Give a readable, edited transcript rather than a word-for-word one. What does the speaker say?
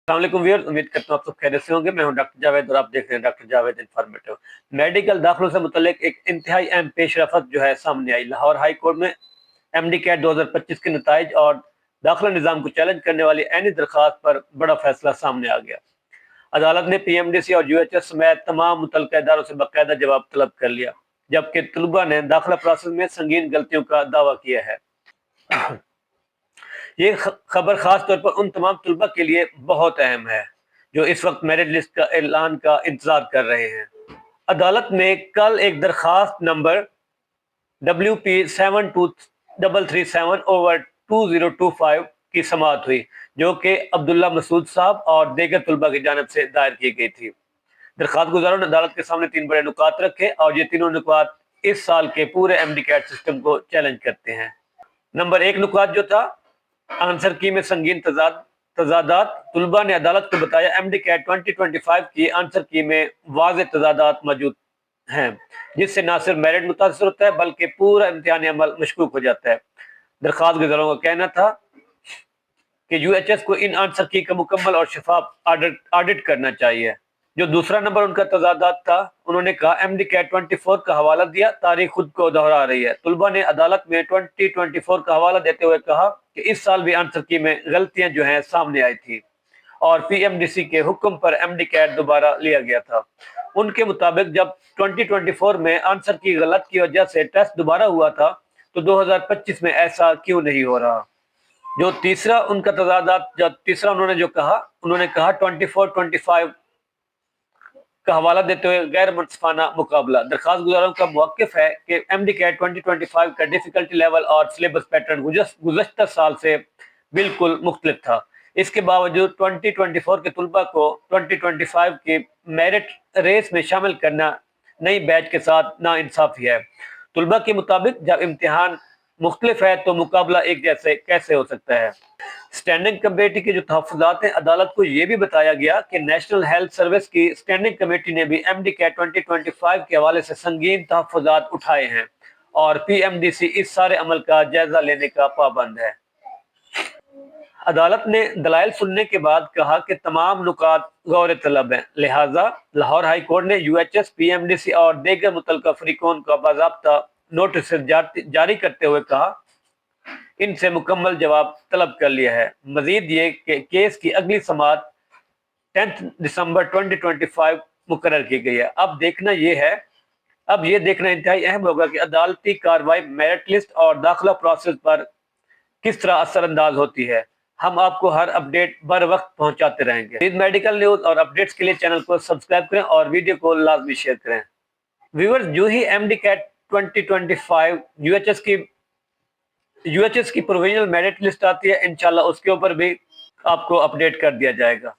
अस्सलाम वालेकुम व्यूअर्स, उम्मीद करता हूँ आप सब खैरियत से होंगे। मैं हूं डॉक्टर जावेद और आप देख रहे हैं डॉक्टर जावेद इन्फॉर्मेटिव। मेडिकल दाखिलों से मुतल्लिक एक इंतहाई अहम पेशरफत जो है सामने आई। लाहौर हाई कोर्ट में एमडी कैट 2025 के नताइज और दाखिला निज़ाम को चैलेंज करने वाली ऐनी दरखास्त पर बड़ा फैसला सामने आ गया। अदालत ने पीएमडीसी और यूएचएस समेत तमाम मुतल्लिका इदारों से बाकायदा जवाब तलब कर लिया, जबकि तलबा ने दाखिला प्रोसेस में संगीन गलतियों का दावा किया है। ये खबर खास तौर पर उन तमाम तलबा के लिए बहुत अहम है जो इस वक्त मेरिट लिस्ट का ऐलान का इंतजार कर रहे हैं। अदालत में कल एक दरखास्त नंबर WP7237/2025 की समाअत हुई, जो कि अब्दुल्ला मसूद साहब और दीगर तलबा की जानिब से दायर की गई थी। दरखास्त गुजारों ने अदालत के सामने 3 बड़े नुकात रखे और ये तीनों नुकात इस साल के पूरे एमडी कैट सिस्टम को चैलेंज करते हैं। नंबर 1 नुकात जो था, आंसर की में संगीन तजादात। तलबा ने अदालत को बताया एमडी कैट 2025 की आंसर की में वाज़ेह तजादात मौजूद हैं, जिससे न सिर्फ मेरिट मुतासर होता है बल्कि पूरा इम्तिहानी अमल मशकूक हो जाता है। दरखास्त गुजारों का कहना था कि यूएचएस को इन आंसर की का मुकम्मल और शफाफ ऑडिट करना चाहिए। जो दूसरा नंबर उनका तजादात था, उन्होंने कहा एमडी कैट 24 का हवाला दिया, तारीख खुद को दोहरा रही है। तलबा ने अदालत में 2024 का हवाला देते हुए कहा कि इस साल भी आंसर की में गलतियां जो हैं सामने आई थी और पीएमडीसी के हुक्म पर एमडी कैट दोबारा लिया गया था। उनके मुताबिक जब 2024 में आंसर की गलत की वजह से टेस्ट दोबारा हुआ था, तो 2025 में ऐसा क्यों नहीं हो रहा। जो तीसरा उनका तजादात, जो तीसरा उन्होंने कहा 24-25 का हवाला देते हुए गैर मुनसिफाना मुकाबला। दरखास्त गुजारों का मौक़िफ़ है कि एमडी कैट 2025 का डिफिकल्टी लेवल और सिलेबस पैटर्न गुज़श्ता साल से बिल्कुल मुख्तलिफ था। इसके बावजूद 2024 के तलबा को 2025 की मेरिट रेस में शामिल करना नई बैच के साथ नाइंसाफ़ी है। तलबा के मुताबिक जब इम्तिहान मुख्तलिफ है तो मुकाबला एक जैसे कैसे हो सकता है। स्टैंडिंग कमेटी के जो तहफ़्फ़ुज़ात हैं, अदालत को यह भी बताया गया कि नेशनल हेल्थ सर्विस की स्टैंडिंग कमेटी ने भी एमडी कैट 2025 के हवाले से संगीन तहफ़्फ़ुज़ात उठाए हैं और पीएमडीसी इस सारे अमल का जायजा लेने का पाबंद है। अदालत ने दलाइल सुनने के बाद कहा कि तमाम नुकात गौर तलब हैं, लिहाजा लाहौर हाई कोर्ट ने यूएचएस, पीएमडीसी और दीगर मुतल्लिका फरीकों का बाज़ाब्ता नोटिस जारी करते हुए कहा इनसे मुकम्मल जवाब तलब कर लिया है। मजीद ये कि केस की अगली समाअत 10 दिसंबर 2025 मुकर्रर की गई है। अब ये देखना इंतहाई अहम होगा कि अदालती कार्रवाई मेरिट लिस्ट और दाखिला प्रोसेस पर किस तरह असरअंदाज होती है। हम आपको हर अपडेट बर वक्त पहुंचाते रहेंगे। मेडिकल न्यूज और अपडेट्स के लिए चैनल को सब्सक्राइब करें और वीडियो को लाजमी शेयर करें। व्यूअर्स, जो ही एमडी कैट 2025 यूएचएस की प्रोविजनल मेरिट लिस्ट आती है, इंशाल्लाह उसके ऊपर भी आपको अपडेट कर दिया जाएगा।